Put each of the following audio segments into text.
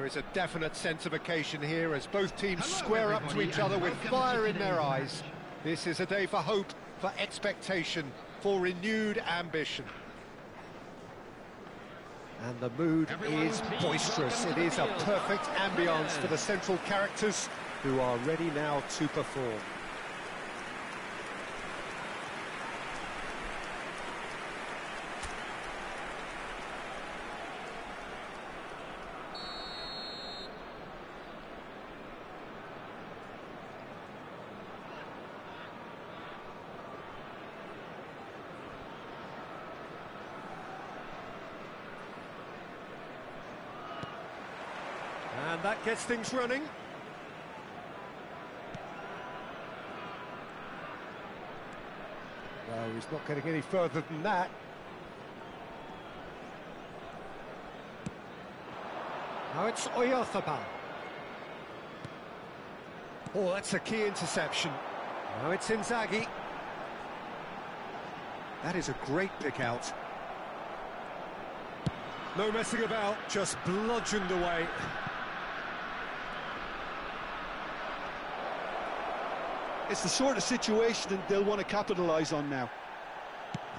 There is a definite sense of occasion here as both teams square up to each other with fire in their eyes. This is a day for hope, for expectation, for renewed ambition. And the mood is boisterous. It is a perfect ambience for the central characters who are ready now to perform. And that gets things running. No, he's not getting any further than that. Now it's Oyarzabal. Oh, that's a key interception. Now it's Inzaghi. That is a great pick out. No messing about, just bludgeoned away. It's the sort of situation they'll want to capitalise on now.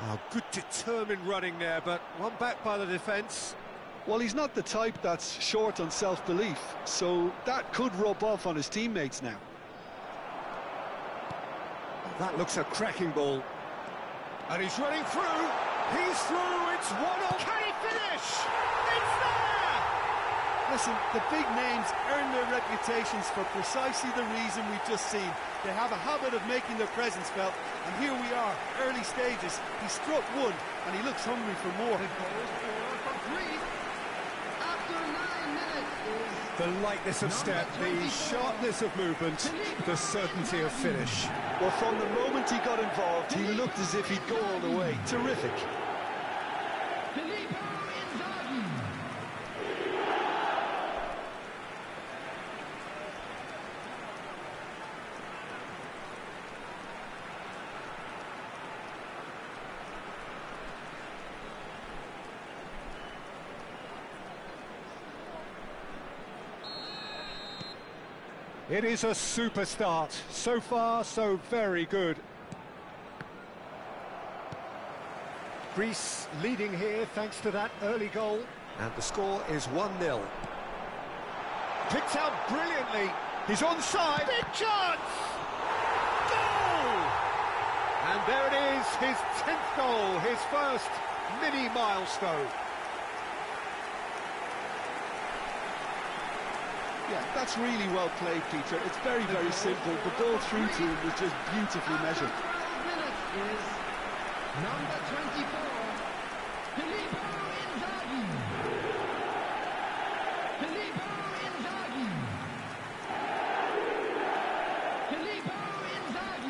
Oh, good determined running there, but one back by the defence. Well, he's not the type that's short on self-belief, so that could rub off on his teammates now. That looks a cracking ball. And he's running through. He's through. It's 1-0. Can he finish? It's there! Listen, the big names earn their reputations for precisely the reason we've just seen. They have a habit of making their presence felt, and here we are, early stages. He struck one, and he looks hungry for more. The lightness of step, the sharpness of movement, the certainty of finish. Well, from the moment he got involved, he looked as if he'd go all the way. Terrific. It is a super start. So far, so very good. Greece leading here thanks to that early goal. And the score is 1-0. Picked out brilliantly. He's onside. Big chance! Goal! And there it is, his 10th goal, his first mini milestone. Yeah, that's really well played, Peter. It's very, very simple. The ball through to him was just beautifully measured. Number 24, Filippo Inzaghi. Filippo Inzaghi. Filippo Inzaghi.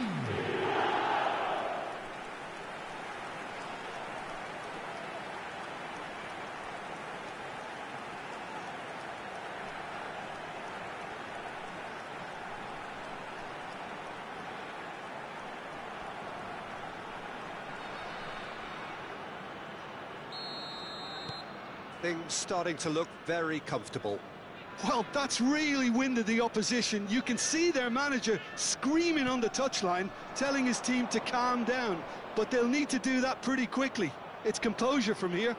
Things starting to look very comfortable. Well, that's really winded the opposition. You can see their manager screaming on the touchline, telling his team to calm down. But they'll need to do that pretty quickly. It's composure from here.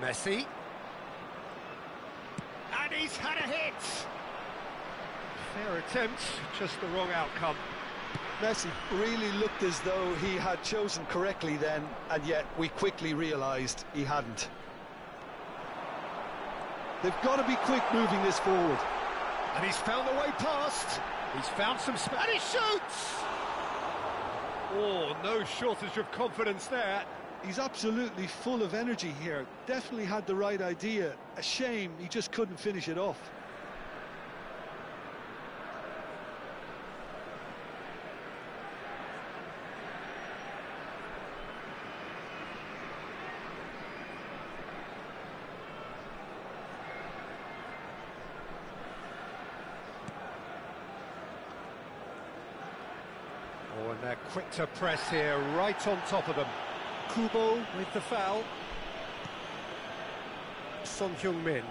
Messi. And he's had a hit. Fair attempt, just the wrong outcome. Messi really looked as though he had chosen correctly then, and yet we quickly realised he hadn't. They've got to be quick moving this forward. And he's found the way past. He's found some space. And he shoots! Oh, no shortage of confidence there. He's absolutely full of energy here. Definitely had the right idea. A shame he just couldn't finish it off. Oh, and they're quick to press here, right on top of them. Kubo with the foul. Son Heung-min.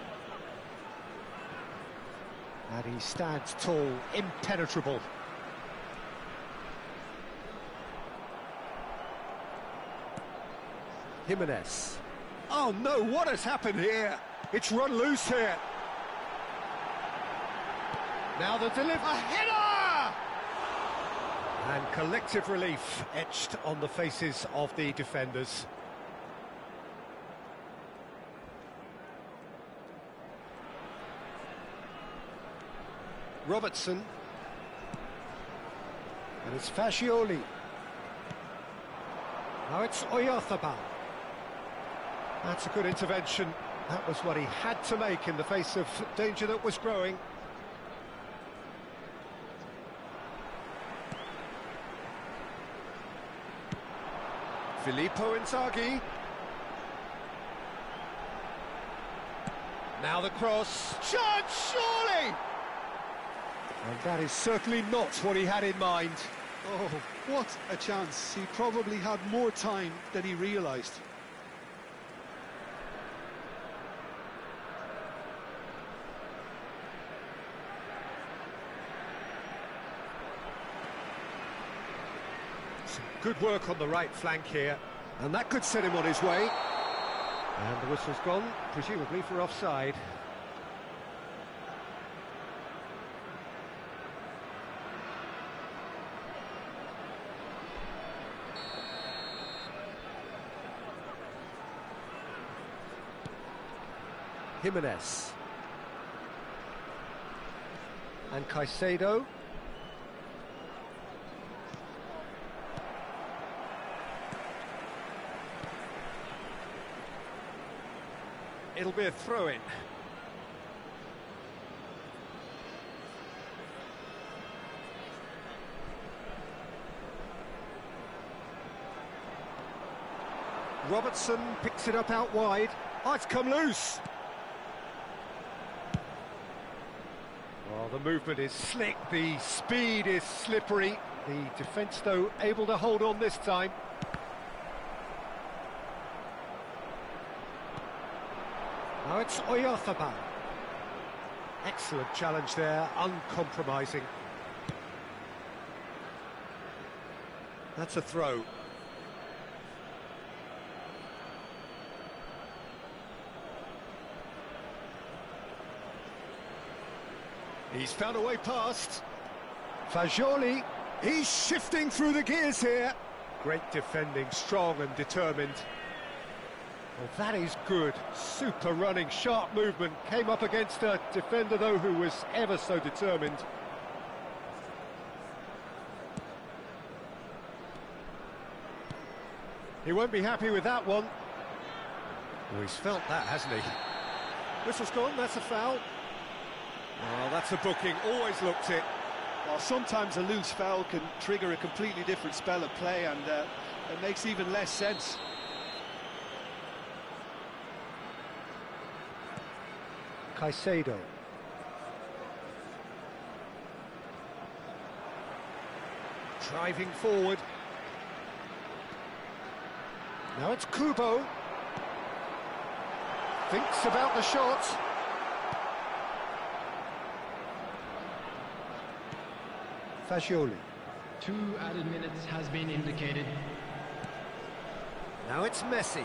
And he stands tall, impenetrable. Jimenez. Oh no, what has happened here? It's run loose here. Now the delivery. A header! And collective relief etched on the faces of the defenders. Robertson. And it's Fascioli. Now it's Oyarzabal. That's a good intervention. That was what he had to make in the face of danger that was growing. Filippo Inzaghi. Now the cross. Chance, surely! And that is certainly not what he had in mind. Oh, what a chance. He probably had more time than he realised. Some good work on the right flank here, and that could set him on his way. And the whistle's gone, presumably for offside. Jimenez. And Caicedo. It'll be a throw-in. Robertson picks it up out wide. Oh, it's come loose. Well, the movement is slick, the speed is slippery. The defence, though, able to hold on this time. Now it's Oyarzabal. Excellent challenge there, uncompromising. That's a throw. He's found a way past. Fascioli, he's shifting through the gears here. Great defending, strong and determined. Well, that is good. Super running, sharp movement. Came up against a defender, though, who was ever so determined. He won't be happy with that one. Oh, he's felt that, hasn't he? Whistle's gone, that's a foul. Oh, that's a booking, always looked it. Well, sometimes a loose foul can trigger a completely different spell of play, and it makes even less sense. Caicedo. Driving forward. Now it's Kubo. Thinks about the shot. Fascioli. 2 added minutes has been indicated. Now it's Messi.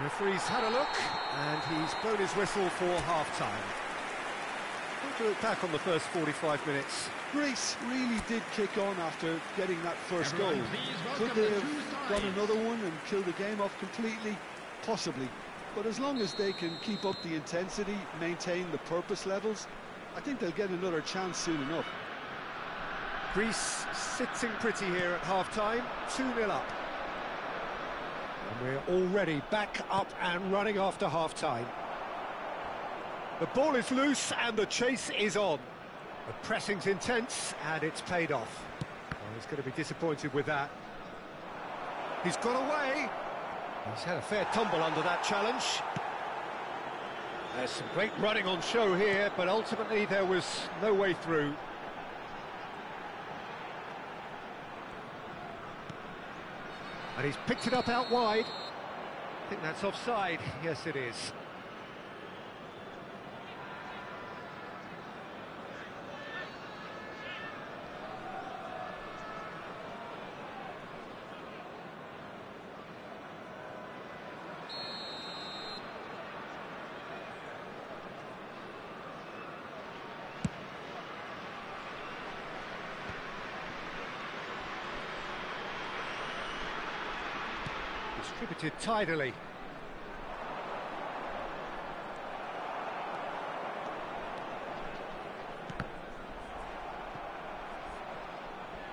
Referee's had a look, and he's blown his whistle for half-time. We'll look back on the first 45 minutes. Greece really did kick on after getting that first goal. Could they have got another one and killed the game off completely? Possibly. But as long as they can keep up the intensity, maintain the purpose levels, I think they'll get another chance soon enough. Greece sitting pretty here at half-time, 2-0 up. And we're already back up and running after half-time. The ball is loose and the chase is on. The pressing's intense and it's paid off. Oh, he's going to be disappointed with that. He's got away. He's had a fair tumble under that challenge. There's some great running on show here, but ultimately there was no way through. And he's picked it up out wide. I think that's offside. Yes, it is. Distributed tidily.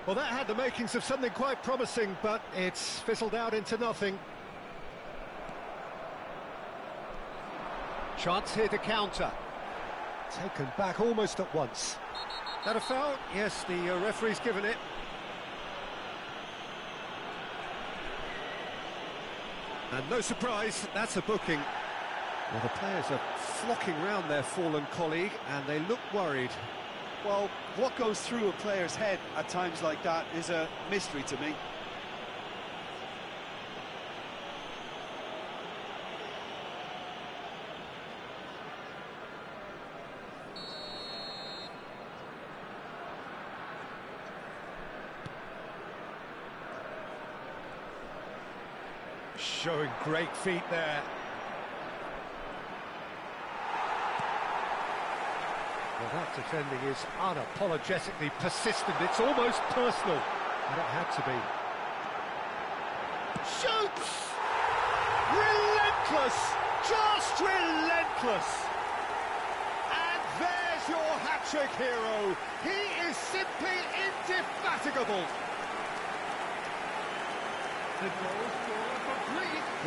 Well, that had the makings of something quite promising, but it's fizzled out into nothing. Chance here to counter. Taken back almost at once. That a foul? Yes, the referee's given it. And no surprise, that's a booking. Well, the players are flocking round their fallen colleague, and they look worried. Well, what goes through a player's head at times like that is a mystery to me. Showing great feet there. Well, that defending is unapologetically persistent. It's almost personal, and it had to be. Shoots! Relentless! Just relentless! And there's your hat-trick hero. He is simply indefatigable.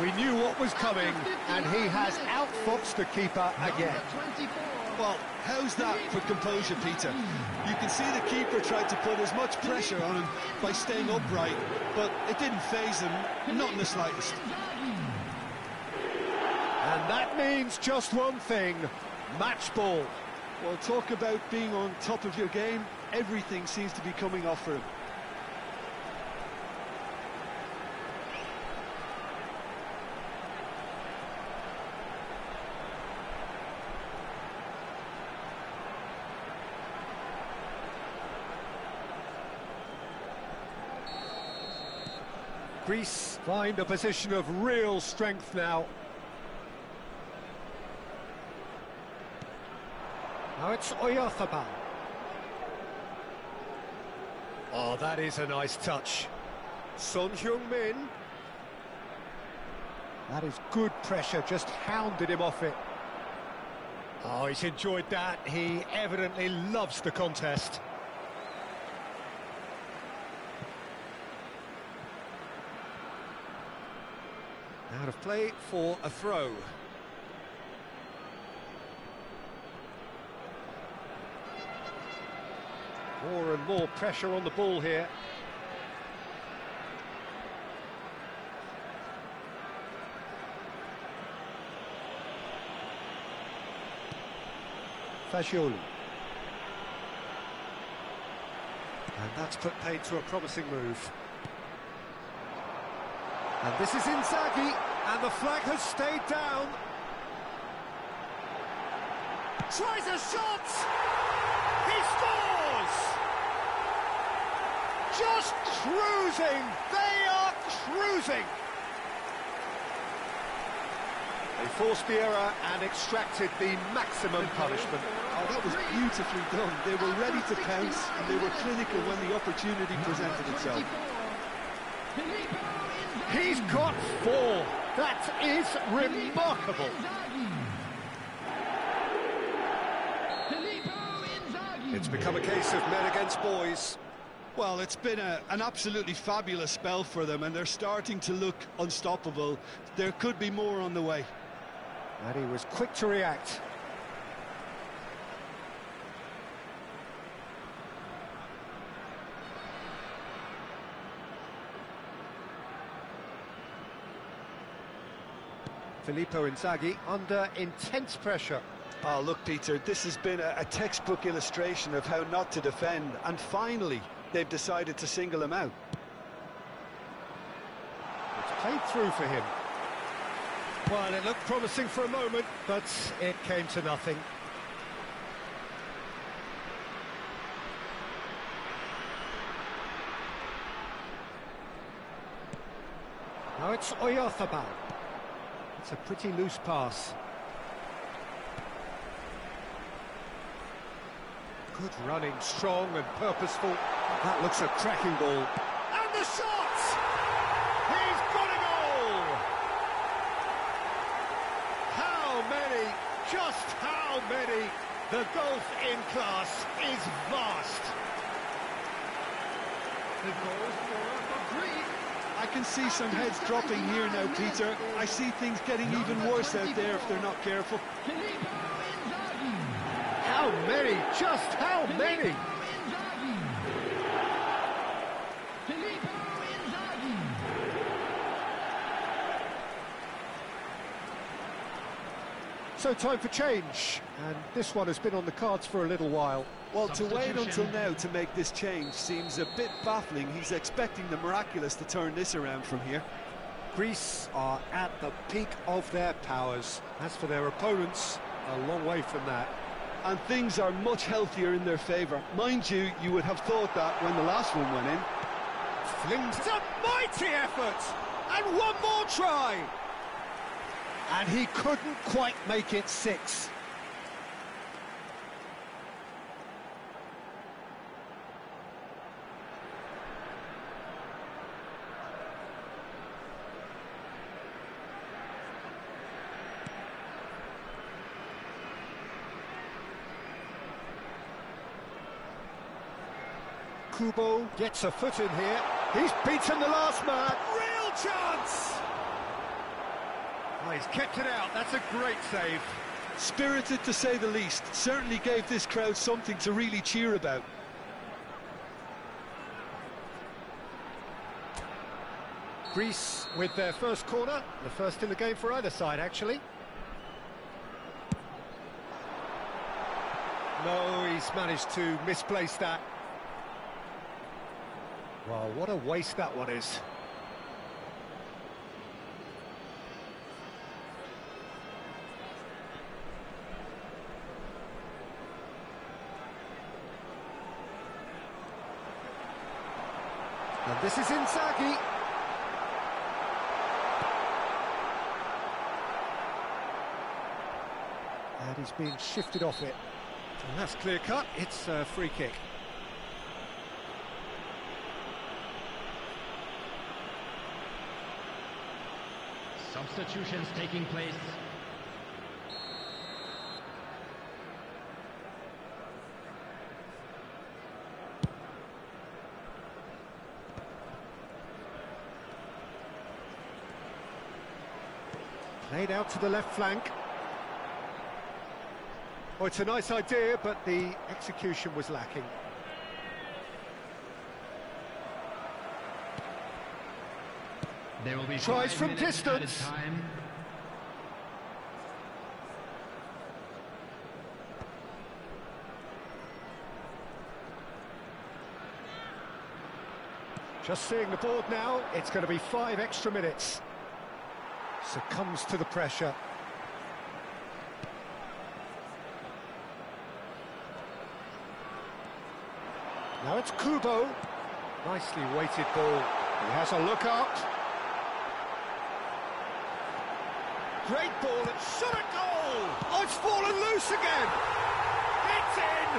We knew what was coming, and he has outfoxed the keeper again. Well, how's that for composure, Peter? You can see the keeper tried to put as much pressure on him by staying upright, but it didn't faze him, not in the slightest. And that means just one thing, match ball. Well, talk about being on top of your game, everything seems to be coming off for him. Greece find a position of real strength now. Now it's Oyarzabal. Oh, that is a nice touch. Son Heung-min. That is good pressure, just hounded him off it. Oh, he's enjoyed that. He evidently loves the contest. Out of play for a throw. More and more pressure on the ball here. Fagioli. And that's put paid to a promising move. And this is Inzaghi, and the flag has stayed down. Tries a shot! He scores! Just cruising! They are cruising! They forced the error and extracted the maximum punishment. Oh, that was beautifully done. They were ready to pounce, and they were clinical when the opportunity presented itself. He's got 4. That is remarkable. It's become a case of men against boys. Well, it's been an absolutely fabulous spell for them, and they're starting to look unstoppable. There could be more on the way. And he was quick to react. Filippo Inzaghi under intense pressure. Oh, look, Peter, this has been a textbook illustration of how not to defend, and finally, they've decided to single him out. It's played through for him. Well, it looked promising for a moment, but it came to nothing. Now it's eFootball. It's a pretty loose pass. Good running, strong and purposeful. That looks a cracking ball. And the shot! He's got a goal! How many, just how many? The gulf in class is vast. The goal scorer for Greece. I can see some heads dropping here now, Peter. I see things getting even worse out there if they're not careful. How many? Just how many? So time for change, and this one has been on the cards for a little while. Well, to wait until now to make this change seems a bit baffling. He's expecting the miraculous to turn this around from here. Greece are at the peak of their powers. As for their opponents, a long way from that. And things are much healthier in their favour. Mind you, you would have thought that when the last one went in. Flings a mighty effort! And one more try! And he couldn't quite make it 6. Kubo gets a foot in here. He's beaten the last man. Real chance! Oh, he's kept it out. That's a great save. Spirited to say the least. Certainly gave this crowd something to really cheer about. Greece with their first corner. The first in the game for either side, actually. No, he's managed to misplace that. Well, what a waste that one is. And this is Inzaghi. And he's being shifted off it. And that's clear cut. It's a free kick. Substitutions taking place. Played out to the left flank. Oh, it's a nice idea, but the execution was lacking. There will be tries from distance. Just seeing the board now, it's going to be 5 extra minutes. Succumbs to the pressure. Now it's Kubo. Nicely weighted ball. He has a look out. Great ball, it's shot at goal! Oh, it's fallen loose again! It's in!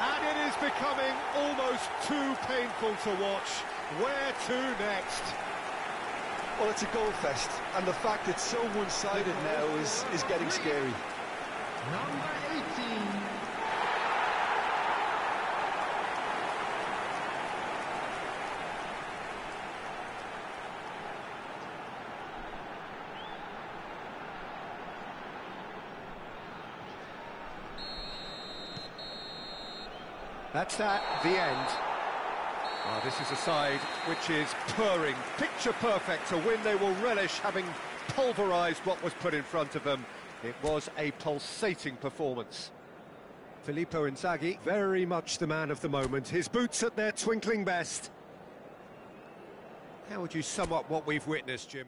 And it is becoming almost too painful to watch. Where to next? Well, it's a goal fest, and the fact it's so one-sided now is getting scary. Number 18. That's that, the end. Oh, this is a side which is purring, picture perfect, a win they will relish, having pulverised what was put in front of them. It was a pulsating performance. Filippo Inzaghi, very much the man of the moment. His boots at their twinkling best. How would you sum up what we've witnessed, Jim?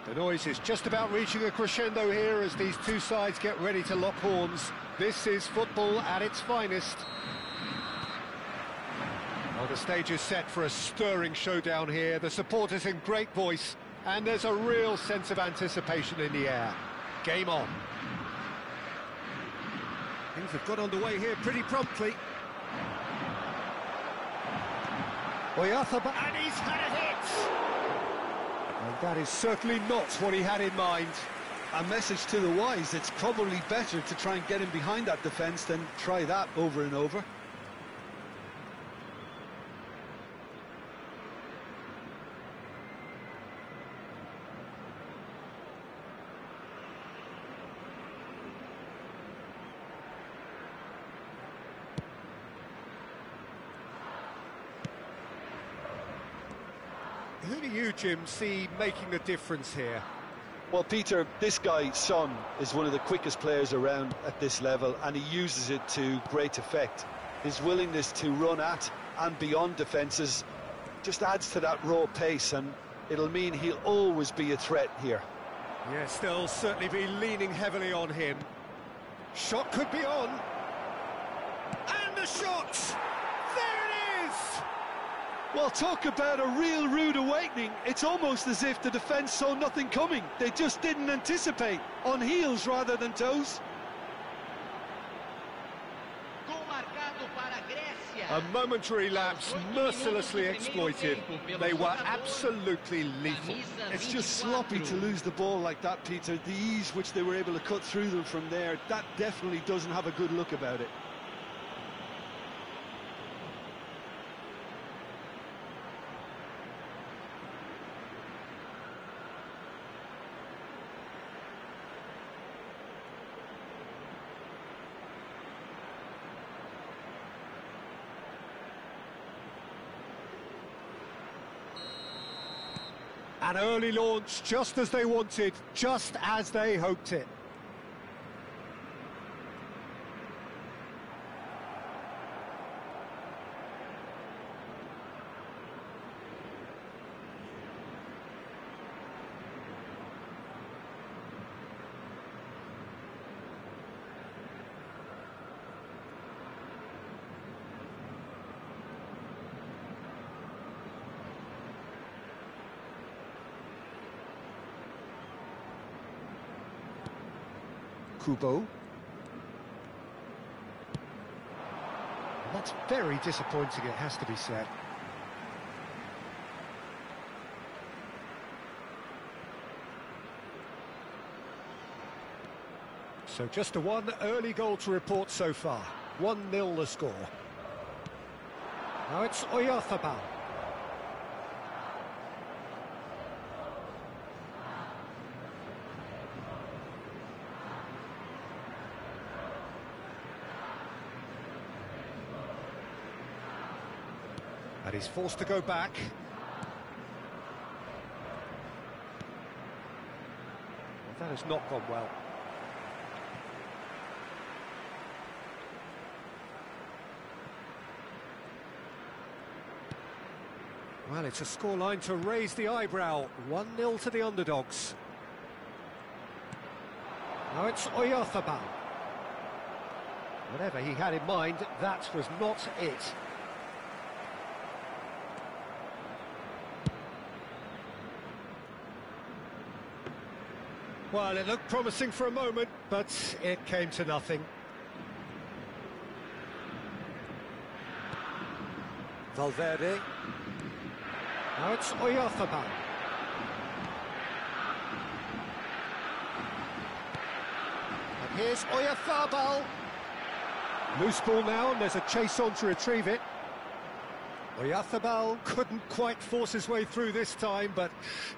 The noise is just about reaching a crescendo here as these two sides get ready to lock horns. This is football at its finest. Well, the stage is set for a stirring showdown here. The supporters in great voice, and there's a real sense of anticipation in the air. Game on. Things have got underway here pretty promptly. And he's had a hit! And that is certainly not what he had in mind. A message to the wise, it's probably better to try and get him behind that defence than try that over and over. Who do you, Jim, see making the difference here? Well, Peter, this guy, Son, is one of the quickest players around at this level, and he uses it to great effect. His willingness to run at and beyond defences just adds to that raw pace, and it'll mean he'll always be a threat here. Yes, they'll certainly be leaning heavily on him. Shot could be on. And the shot! There it is! Well, talk about a real rude awakening. It's almost as if the defence saw nothing coming. They just didn't anticipate, on heels rather than toes. A momentary lapse, mercilessly exploited. They were absolutely lethal. It's just sloppy to lose the ball like that, Peter. The ease which they were able to cut through them from there, that definitely doesn't have a good look about it. An early launch, just as they wanted, just as they hoped it. Kubo. That's very disappointing, it has to be said. So just a one early goal to report so far. 1-0 the score. Now it's Oyarzabal. And he's forced to go back. Well, that has not gone well. Well, it's a scoreline to raise the eyebrow. 1-0 to the underdogs. Now it's Oyarzabal. Whatever he had in mind, that was not it. Well, it looked promising for a moment, but it came to nothing. Valverde. Now it's Oyarzabal. And here's Oyarzabal. Loose ball now, and there's a chase on to retrieve it. Oyarzabal couldn't quite force his way through this time, but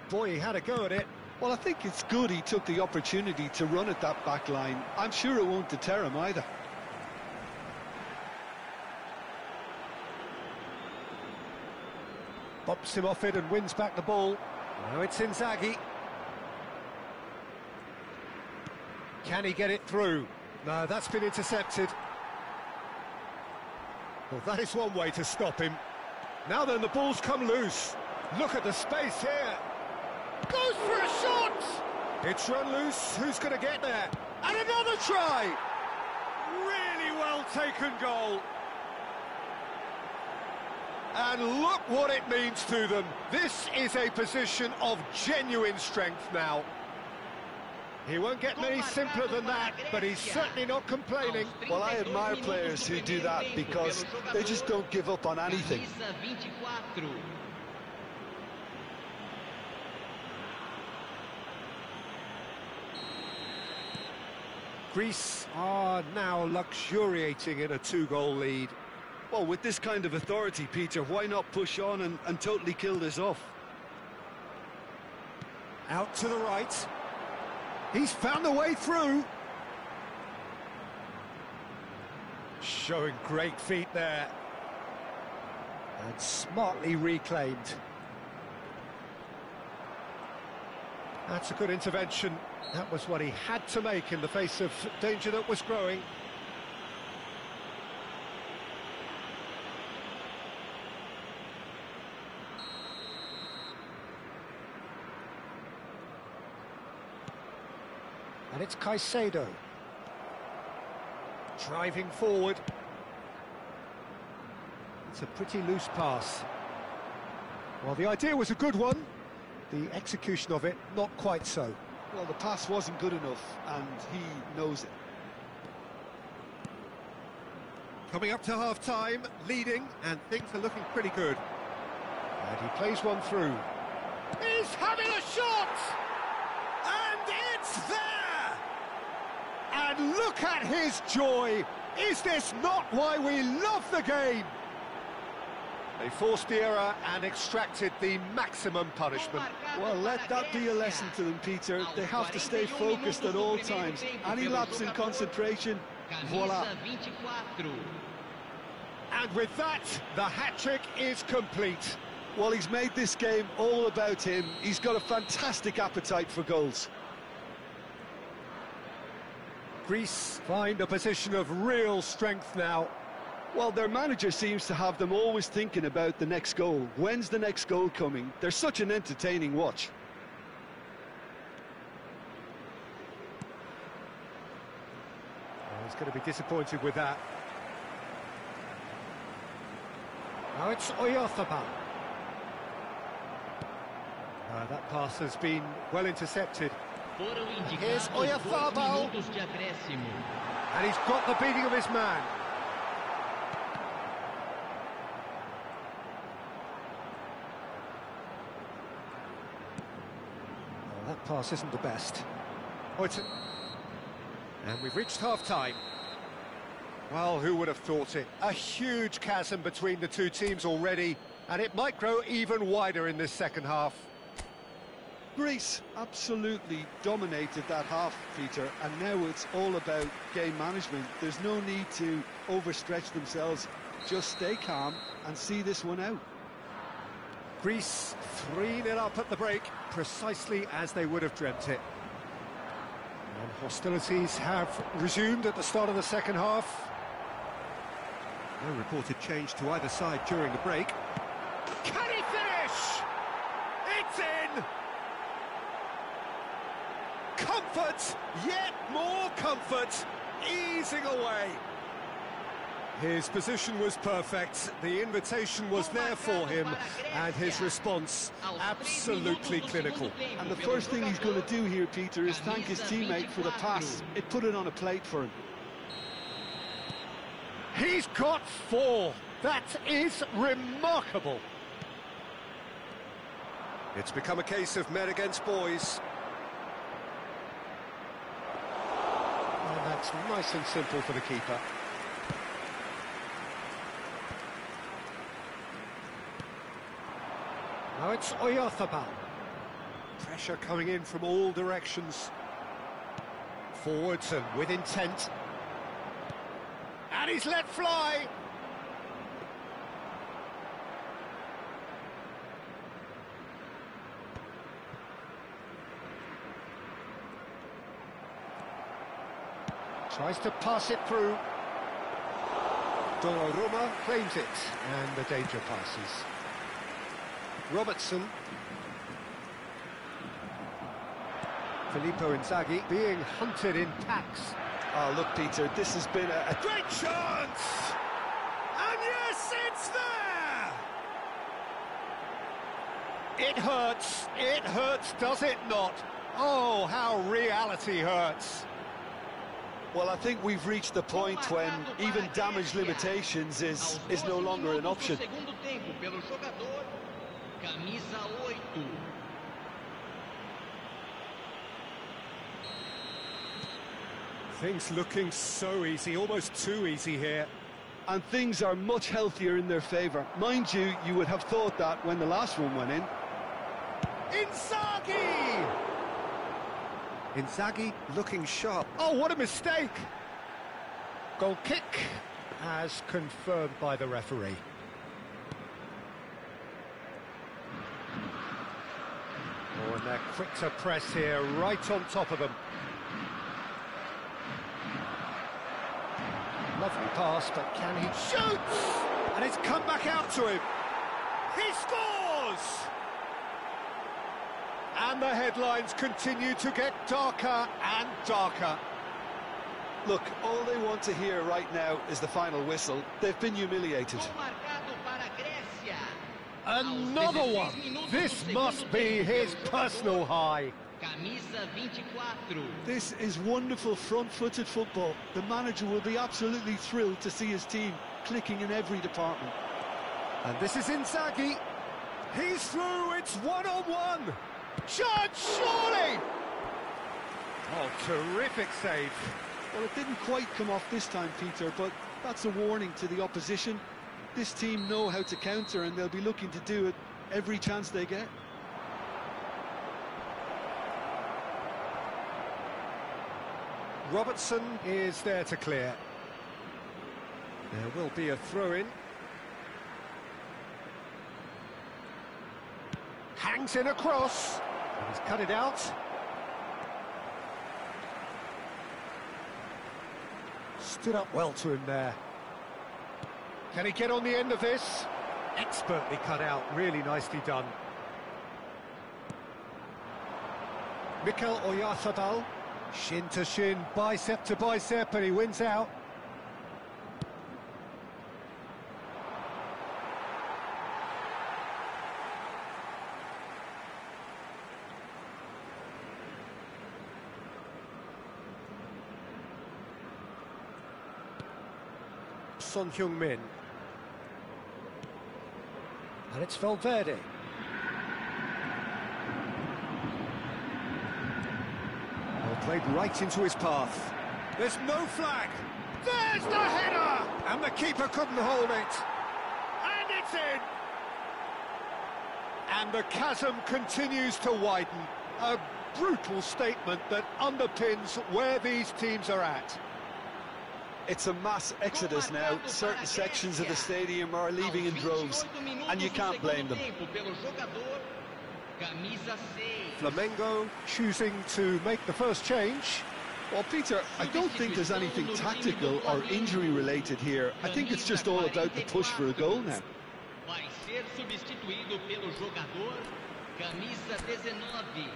boy, he had a go at it. Well, I think it's good he took the opportunity to run at that back line. I'm sure it won't deter him either. Bumps him off it and wins back the ball. Now it's Inzaghi. Can he get it through? No, that's been intercepted. Well, that is one way to stop him. Now then, the ball's come loose. Look at the space here. Goes for a shot! It's run loose, who's going to get there? And another try! Really well taken goal. And look what it means to them. This is a position of genuine strength now. He won't get many simpler than that, but he's certainly not complaining. Well, I admire players who do that because they just don't give up on anything. Greece are now luxuriating in a 2-goal lead. Well, with this kind of authority, Peter, why not push on and totally kill this off? Out to the right. He's found a way through. Showing great feet there. And smartly reclaimed. That's a good intervention. That was what he had to make in the face of danger that was growing. And it's Caicedo. Driving forward. It's a pretty loose pass. Well, the idea was a good one. The execution of it, not quite so. Well, the pass wasn't good enough, and he knows it. Coming up to half-time, leading, and things are looking pretty good. And he plays one through. He's having a shot! And it's there! And look at his joy! Is this not why we love the game? They forced the error and extracted the maximum punishment. Well, let that be a lesson to them, Peter. They have to stay focused at all times. Any lapse in concentration, voila. And with that, the hat-trick is complete. Well, he's made this game all about him. He's got a fantastic appetite for goals. Greece find a position of real strength now. Well, their manager seems to have them always thinking about the next goal. When's the next goal coming? They're such an entertaining watch. Oh, he's going to be disappointed with that. Now it's Oyarzabal. That pass has been well intercepted. Here's Oyarzabal. And he's got the beating of his man. Oh, that pass isn't the best. And we've reached half-time. Well, who would have thought it? A huge chasm between the two teams already, and it might grow even wider in this second half. Greece absolutely dominated that half, Peter, and now it's all about game management. There's no need to overstretch themselves. Just stay calm and see this one out. Greece 3-0 up at the break, precisely as they would have dreamt it. And hostilities have resumed at the start of the second half. No reported change to either side during the break. Can he finish? It's in! Comfort, yet more comfort, easing away. His position was perfect, the invitation was there for him, and his response absolutely clinical. And the first thing he's going to do here, Peter, is thank his teammate for the pass. It put it on a plate for him. He's got 4. That is remarkable. It's become a case of men against boys. And that's nice and simple for the keeper. Now it's Oyarzabal. Pressure coming in from all directions. Forwards and with intent. And he's let fly! Tries to pass it through. Donnarumma claims it, and the danger passes. Robertson. Filippo Inzaghi being hunted in packs. Oh, look, Peter, this has been a great chance! And yes, it's there! It hurts, does it not? Oh, how reality hurts. Well, I think we've reached the point when even damage limitations is no longer an option. Things looking so easy, almost too easy here. And things are much healthier in their favour. Mind you, you would have thought that when the last one went in. Inzaghi! Inzaghi looking sharp. Oh, what a mistake! Goal kick, as confirmed by the referee. Oh, and they're quick to press here, right on top of them. Lovely pass, but can he shoot? And it's come back out to him. He scores! And the headlines continue to get darker and darker. Look, all they want to hear right now is the final whistle. They've been humiliated. Another one! This must be his personal high. This is wonderful front-footed football. The manager will be absolutely thrilled to see his team clicking in every department. And this is Inzaghi. He's through, it's one-on-one. Chance, surely! Oh, terrific save. Well, it didn't quite come off this time, Peter, but that's a warning to the opposition. This team know how to counter, and they'll be looking to do it every chance they get. Robertson is there to clear. There will be a throw-in. Brings in a cross. And he's cut it out. Stood up well to him there. Can he get on the end of this? Expertly cut out, really nicely done. Mikel Oyarzabal, shin to shin, bicep to bicep, and he wins out. Son Heung-min. And it's Valverde. Well, played right into his path. There's no flag. There's the header! And the keeper couldn't hold it. And it's in! And the chasm continues to widen. A brutal statement that underpins where these teams are at. It's a mass exodus now. Certain sections of the stadium are leaving in droves, and you can't blame them. Flamengo choosing to make the first change. Well, Peter, I don't think there's anything tactical or injury related here. I think it's just all about the push for a goal now. Vai ser substituído pelo jogador camisa 19.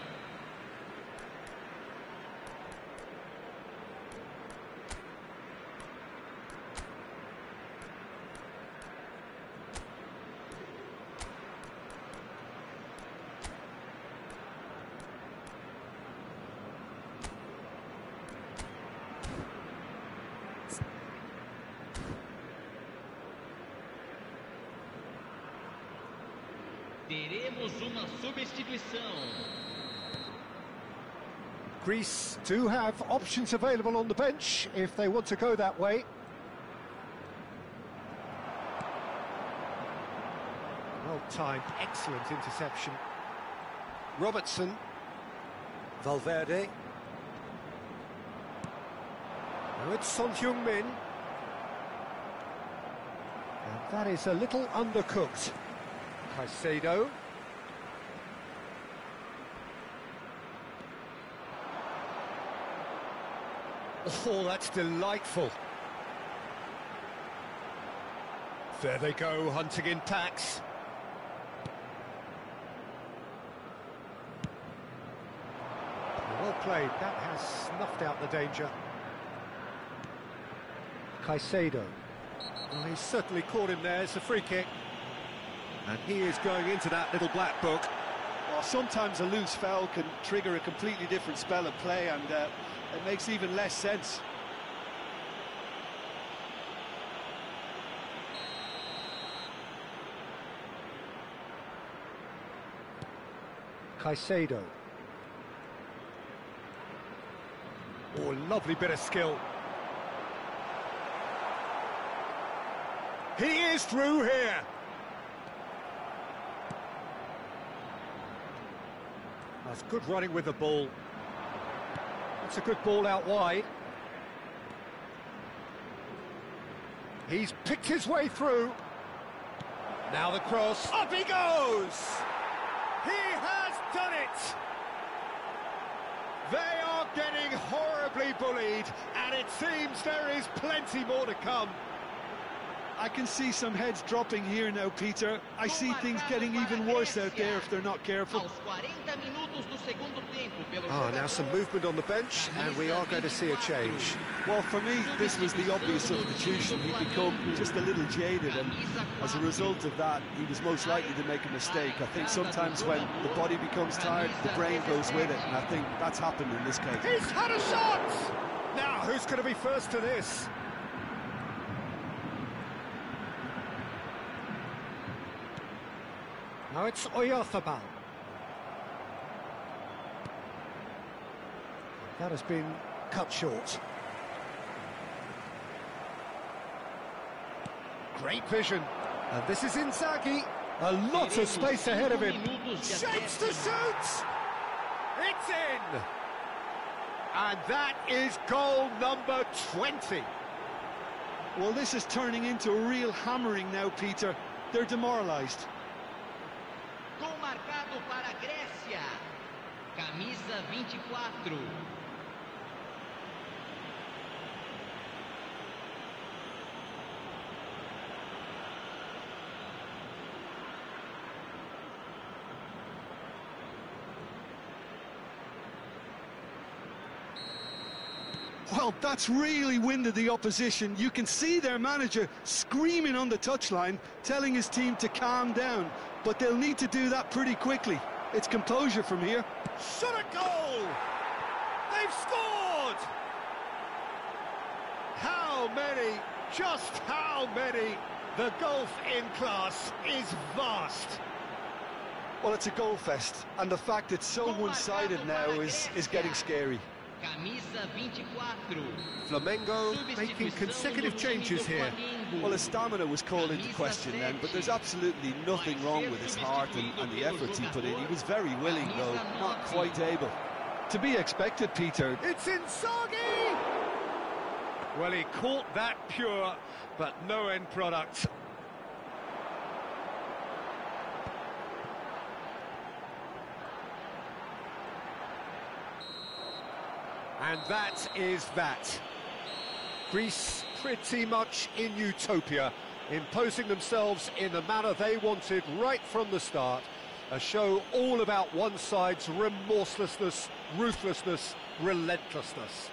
Teremos uma substituição. Greece do have options available on the bench if they want to go that way. Well timed, excellent interception. Robertson. Valverde. Now it's Son Heung-min. And that is a little undercooked. Caicedo. Oh, that's delightful. There they go, hunting in packs. Well played, that has snuffed out the danger. Caicedo. Well, he's certainly caught him there, it's a free kick. And he is going into that little black book. Well, sometimes a loose foul can trigger a completely different spell of play, and it makes even less sense. Caicedo. Oh, lovely bit of skill. He is through here. That's good running with the ball. That's a good ball out wide. He's picked his way through. Now the cross. Up he goes! He has done it! They are getting horribly bullied, and it seems there is plenty more to come. I can see some heads dropping here now, Peter. I see things getting even worse out there if they're not careful. Ah, now some movement on the bench, and we are going to see a change. Well, for me, this was the obvious substitution. He'd become just a little jaded, and as a result of that, he was most likely to make a mistake. I think sometimes when the body becomes tired, the brain goes with it, and I think that's happened in this case. He's had a shot! Now, who's going to be first to this? Now it's Oyarzabal. That has been cut short. Great vision. And this is Inzaghi. A lot of space ahead of him. Shapes to shoot! It's in! And that is goal number 20. Well, this is turning into a real hammering now, Peter. They're demoralised. Gol marcado marcado para a Grécia. Camisa 24. Well, that's really winded the opposition. You can see their manager screaming on the touchline, telling his team to calm down. But they'll need to do that pretty quickly. It's composure from here. Shot a goal! They've scored! How many? Just how many? The gulf in class is vast. Well, it's a goal fest, and the fact it's so one-sided now is getting scary. Camisa 24. Flamengo making consecutive changes here. Well, his stamina was called into question then, but there's absolutely nothing wrong with his heart and the efforts he put in. He was very willing, though not quite able. To be expected, Peter. It's Inzaghi! Well, he caught that pure, but no end product. And that is that. Greece pretty much in utopia, imposing themselves in the manner they wanted right from the start. A show all about one side's remorselessness, ruthlessness, relentlessness.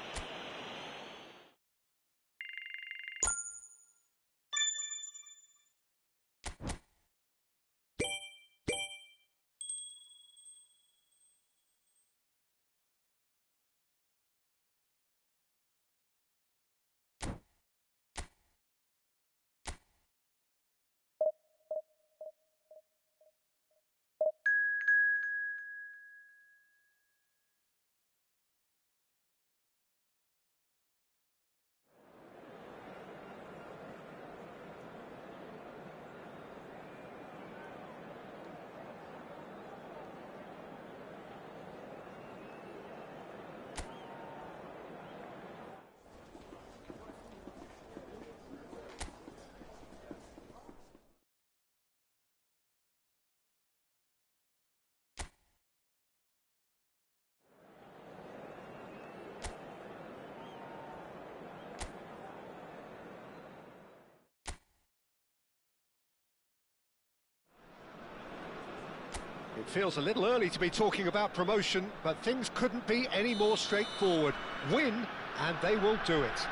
It feels a little early to be talking about promotion, but things couldn't be any more straightforward. Win, and they will do it.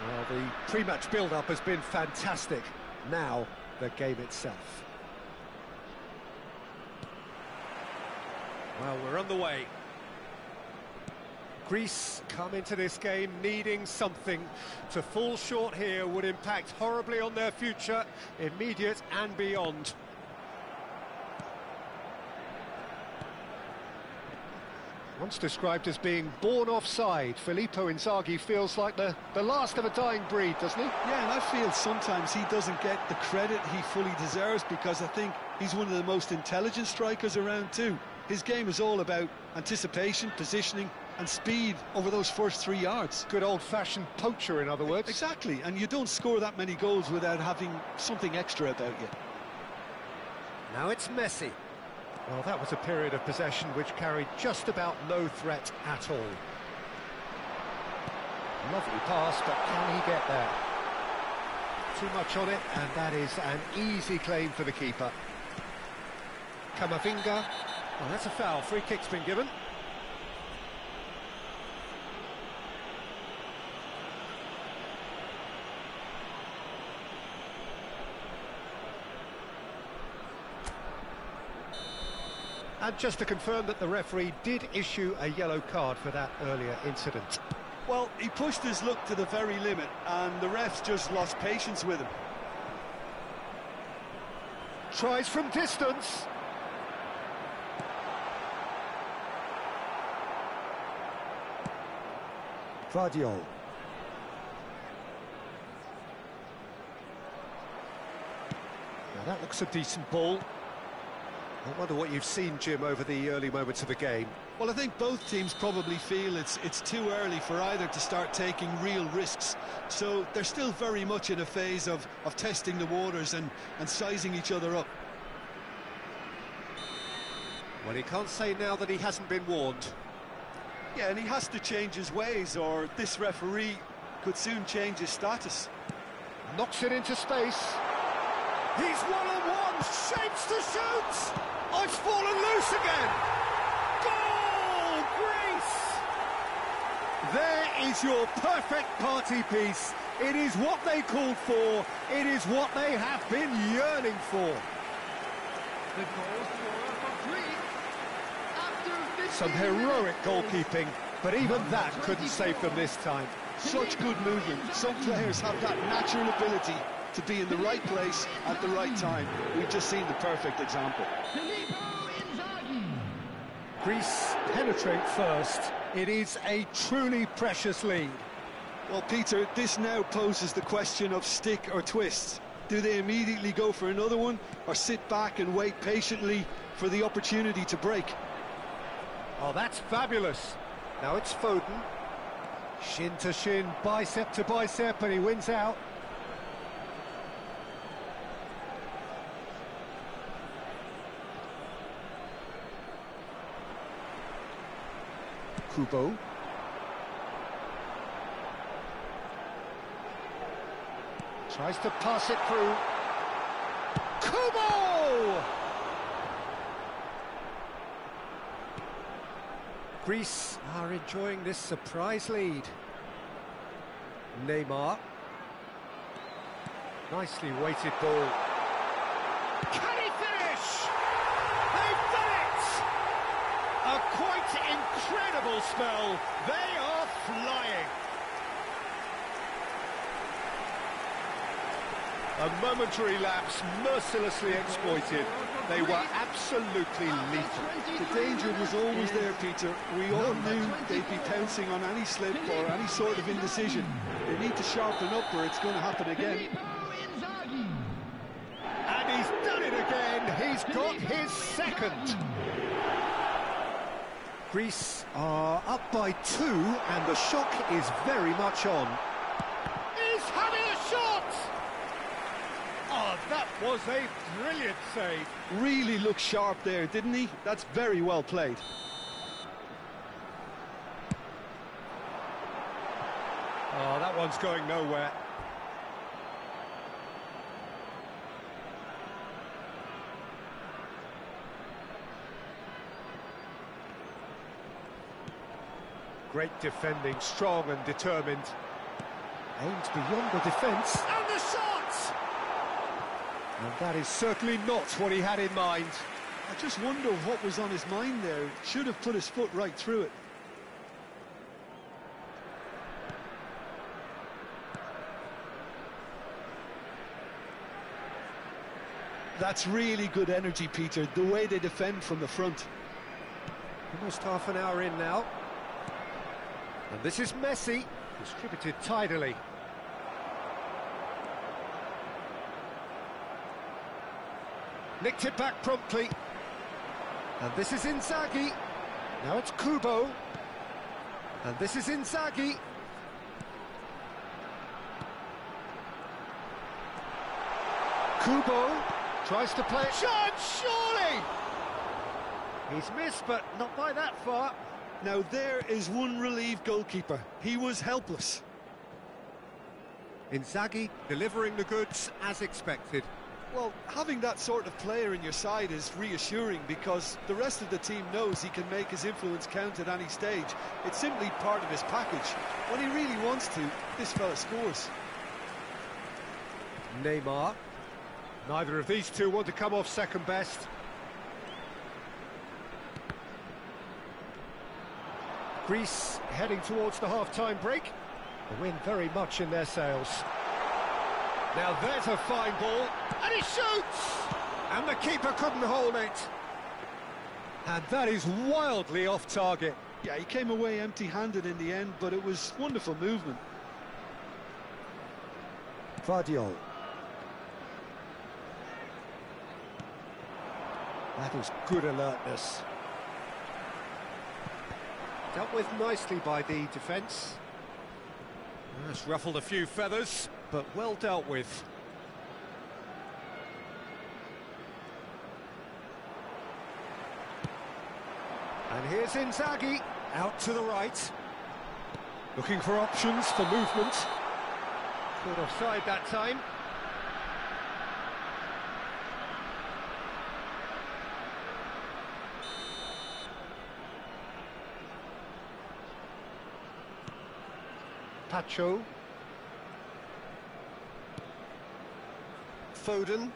Well, the pre-match build-up has been fantastic. Now, the game itself. Well, we're on the way. Greece come into this game needing something. To fall short here would impact horribly on their future, immediate and beyond. Once described as being born offside, Filippo Inzaghi feels like the last of a dying breed, doesn't he? Yeah, and I feel sometimes he doesn't get the credit he fully deserves, because I think he's one of the most intelligent strikers around too. His game is all about anticipation, positioning and speed over those first 3 yards. Good old-fashioned poacher, in other words. Exactly, and you don't score that many goals without having something extra about you. Now it's Messi. Well, that was a period of possession which carried just about no threat at all. Lovely pass, but can he get there? Too much on it, and that is an easy claim for the keeper. Camavinga. Well, that's a foul. Free kick's been given. And just to confirm that the referee did issue a yellow card for that earlier incident. Well, he pushed his luck to the very limit, and the refs just lost patience with him. Tries from distance. Vardiol. Now that looks a decent ball. I wonder what you've seen, Jim, over the early moments of the game. Well, I think both teams probably feel it's too early for either to start taking real risks. So they're still very much in a phase of testing the waters and sizing each other up. Well, he can't say now that he hasn't been warned. Yeah, and he has to change his ways, or this referee could soon change his status. Knocks it into space. He's one-on-one, shapes to shoot! Oh, it's fallen loose again! Goal, Greece! There is your perfect party piece. It is what they called for. It is what they have been yearning for. The goal scorer for Greece. After 15 Some heroic minutes. goalkeeping, but even that couldn't save them this time. Such good movement. Some players have that natural ability to be in the right place at the right time. We've just seen the perfect example. Filippo Inzaghi. Greece penetrate first. It is a truly precious lead. Well, Peter, this now poses the question of stick or twist. Do they immediately go for another one, or sit back and wait patiently for the opportunity to break? Oh, that's fabulous. Now it's Foden. Shin to shin, bicep to bicep, and he wins out. Kubo. Tries to pass it through. Kubo! Greece are enjoying this surprise lead. Neymar. Nicely weighted ball. Can he finish? They've done it! A quite incredible spell. They are flying. A momentary lapse, mercilessly exploited. They were absolutely lethal. The danger was always there, Peter. We all knew they'd be pouncing on any slip or any sort of indecision. They need to sharpen up or it's going to happen again. Filippo Inzaghi. And he's done it again. He's got his second. Greece are up by 2 and the shock is very much on. He's having a shot! Oh, that was a brilliant save. Really looked sharp there, didn't he? That's very well played. Oh, that one's going nowhere. Great defending, strong and determined. Aimed beyond the defence. And the shot! And that is certainly not what he had in mind. I just wonder what was on his mind there. Should have put his foot right through it. That's really good energy, Peter, the way they defend from the front. Almost half an hour in now. And this is Messi, distributed tidily. Nicked it back promptly. And this is Inzaghi. Now it's Kubo. And this is Inzaghi. Kubo tries to play it. Shot, surely! He's missed, but not by that far. Now there is one relieved goalkeeper. He was helpless. Inzaghi delivering the goods as expected. Well, having that sort of player in your side is reassuring because the rest of the team knows he can make his influence count at any stage. It's simply part of his package. When he really wants to, this fella scores. Neymar. Neither of these two want to come off second best. Greece heading towards the half-time break. The wind very much in their sails. Now there's a fine ball, and he shoots! And the keeper couldn't hold it. And that is wildly off target. Yeah, he came away empty-handed in the end, but it was wonderful movement. Vardiol. That is good alertness. Dealt with nicely by the defence. That's ruffled a few feathers, but well dealt with. And here's Inzaghi, out to the right. Looking for options for movement. Caught offside that time. Pacho. Foden.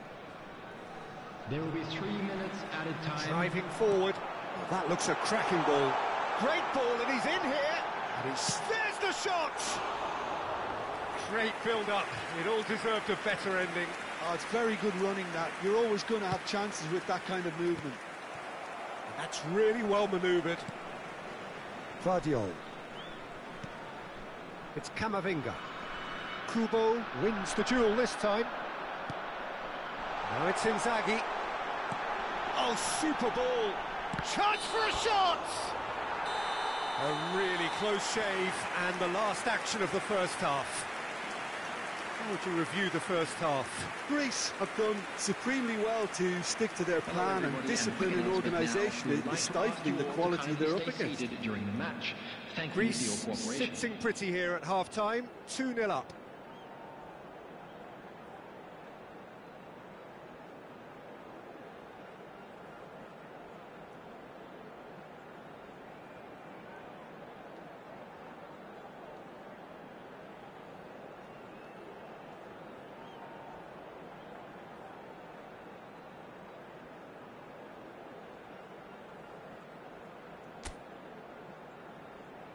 There will be 3 minutes added time. Driving forward. Well, that looks a cracking ball. Great ball, and he's in here. And there's the shot! Great build-up. It all deserved a better ending. Oh, it's very good running, that. You're always going to have chances with that kind of movement. That's really well manoeuvred. Guardiola. It's Camavinga. Kubo wins the duel this time. Now it's Inzaghi. Oh, super ball. Chance for a shot! A really close shave, and the last action of the first half. How would you review the first half? Greece have done supremely well to stick to their plan, and discipline and organisation is stifling the quality they're up against. During the match. Greece sitting pretty here at half-time, 2-0 up.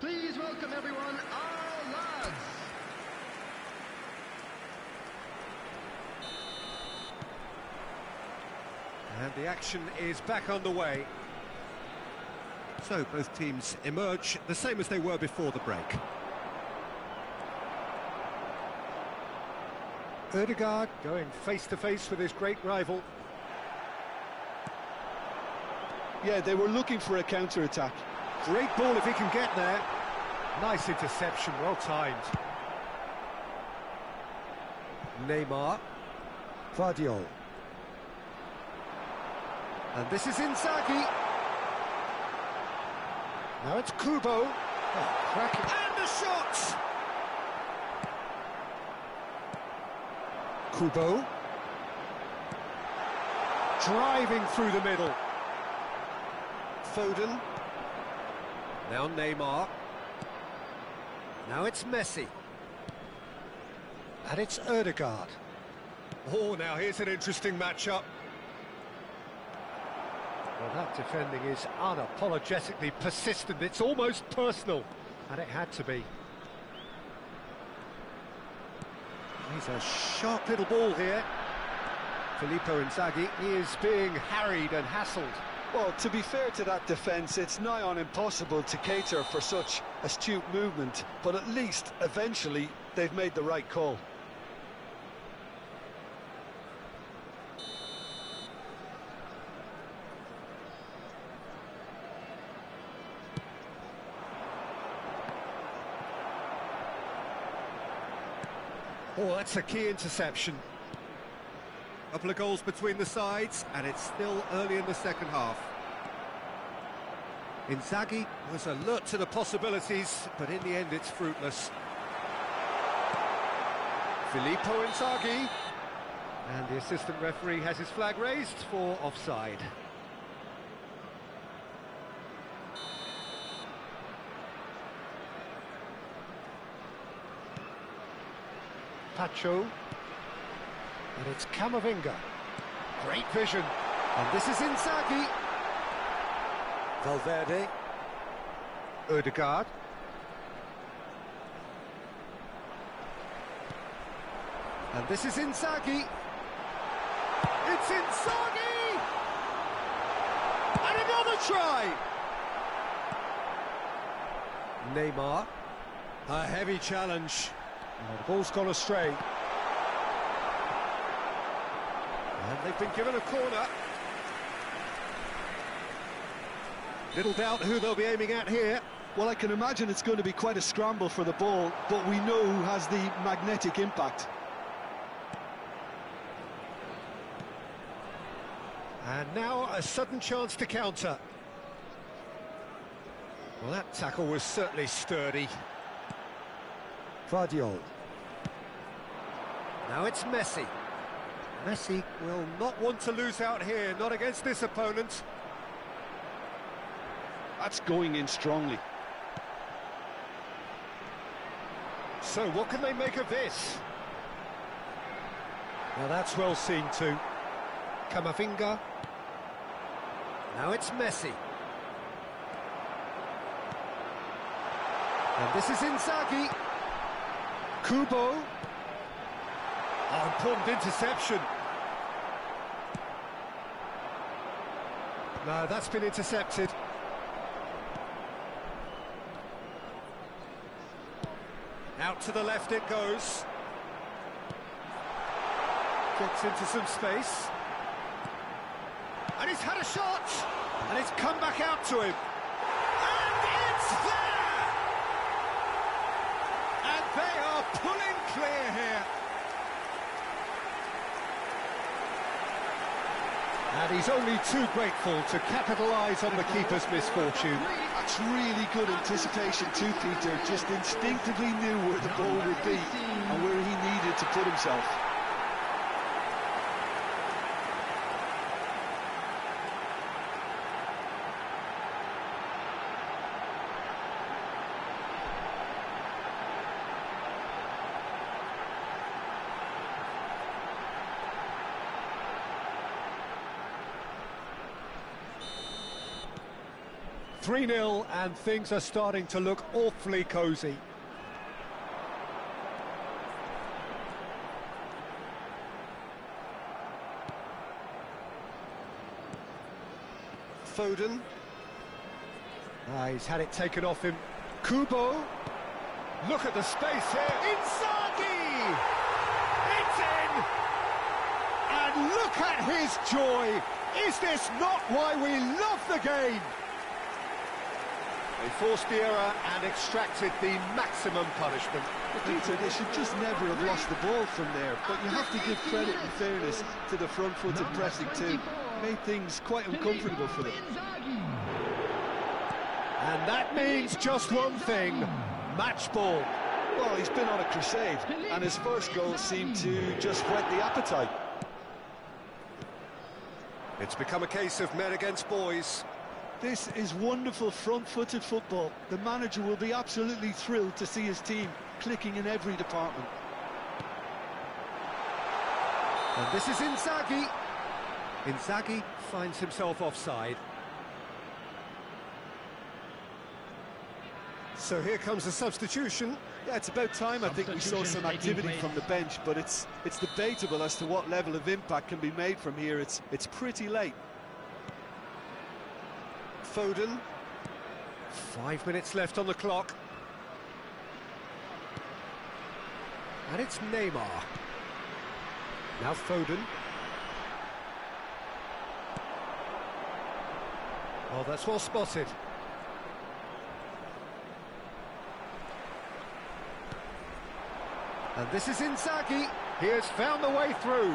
Please welcome everyone, our lads. And the action is back underway. So both teams emerge the same as they were before the break. Ødegaard going face-to-face with his great rival. Yeah, they were looking for a counter-attack. Great ball if he can get there. Nice interception, well timed. Neymar. Guardiola. And this is Inzaghi. Now it's Kubo. Oh, cracking. And a shot! Kubo. Driving through the middle. Foden. Now Neymar. Now it's Messi. And it's Ødegaard. Oh, now here's an interesting matchup. Well, that defending is unapologetically persistent. It's almost personal. And it had to be. He's a sharp little ball here. Filippo Inzaghi is being harried and hassled. Well, to be fair to that defence, it's nigh on impossible to cater for such astute movement, but at least, eventually, they've made the right call. Oh, that's a key interception. A couple of goals between the sides, and it's still early in the second half. Inzaghi was alert to the possibilities, but in the end it's fruitless. Filippo Inzaghi, and the assistant referee has his flag raised for offside. Pacho. And it's Camavinga. Great vision. And this is Inzaghi. Valverde. Ødegaard. And this is Inzaghi. It's Inzaghi! And another try! Neymar. A heavy challenge. Oh, the ball's gone astray. And they've been given a corner. Little doubt who they'll be aiming at here. Well, I can imagine it's going to be quite a scramble for the ball, but we know who has the magnetic impact. And now a sudden chance to counter. Well, that tackle was certainly sturdy. Vardiol. Now it's Messi. Messi will not want to lose out here, not against this opponent. That's going in strongly. So what can they make of this? Now that's well seen too. Camavinga. Now it's Messi. And this is Inzaghi. Kubo. Oh, important interception. No, that's been intercepted. Out to the left it goes. Gets into some space. And he's had a shot! And it's come back out to him. And it's there! And they are pulling clear here. And he's only too grateful to capitalise on the keeper's misfortune. That's really good anticipation too, Peter. Just instinctively knew where the ball would be and where he needed to put himself. .3-0 and things are starting to look awfully cosy. Foden. He's had it taken off him. Kubo. Look at the space here. Inzaghi! It's in! And look at his joy! Is this not why we love the game? They forced the error and extracted the maximum punishment. Peter, they should just never have lost the ball from there, but you have to give credit and fairness to the front-footed pressing too. Made things quite uncomfortable for them. And that means just one thing, match ball. Well, he's been on a crusade, and his first goal seemed to just whet the appetite. It's become a case of men against boys. This is wonderful front-footed football. The manager will be absolutely thrilled to see his team clicking in every department. And this is Inzaghi. Inzaghi finds himself offside. So here comes the substitution. Yeah, it's about time I think we saw some activity from the bench, but it's debatable as to what level of impact can be made from here. It's pretty late. Foden. 5 minutes left on the clock. And it's Neymar. Now Foden. Oh, that's well spotted. And this is Inzaghi. He has found the way through.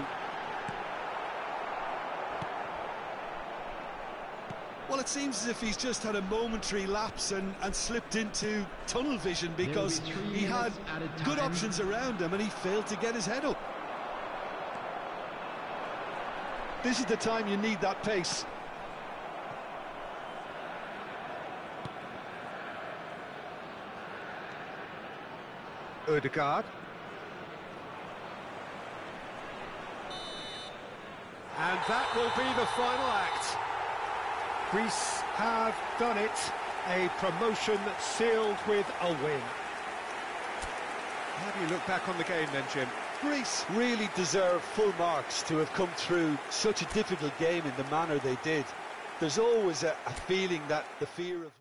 Well, it seems as if he's just had a momentary lapse and slipped into tunnel vision because he had good options around him and he failed to get his head up. This is the time you need that pace. Odegaard. And that will be the final act. Greece have done it. A promotion sealed with a win. How do you look back on the game then, Jim? Greece really deserve full marks to have come through such a difficult game in the manner they did. There's always a feeling that the fear of